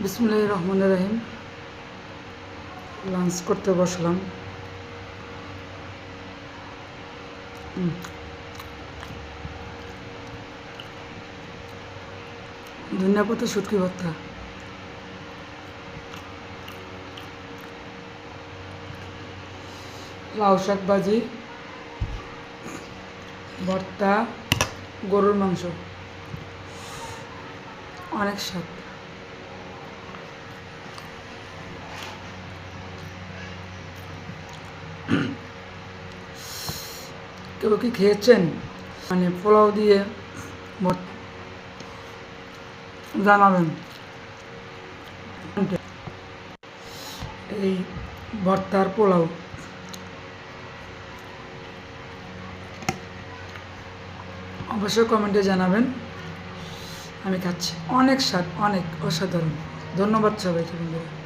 বিসমিল্লাহির রহমানির রহিম। লাঞ্চ করতে বসলাম। ধনিয়া পাতা শুটকি ভর্তা, লাউ শাক ভাজি, ভর্তা, গরুর মাংস, অনেক স্বাদ। কেউ কি খেয়েছেন? মানে পোলাও দিয়ে জানাবেন। এই ভর্তার পোলাও অবশ্যই কমেন্টে জানাবেন। আমি খাচ্ছি, অনেক স্বাদ, অনেক অসাধারণ। ধন্যবাদ সবাইকে বন্ধুরা।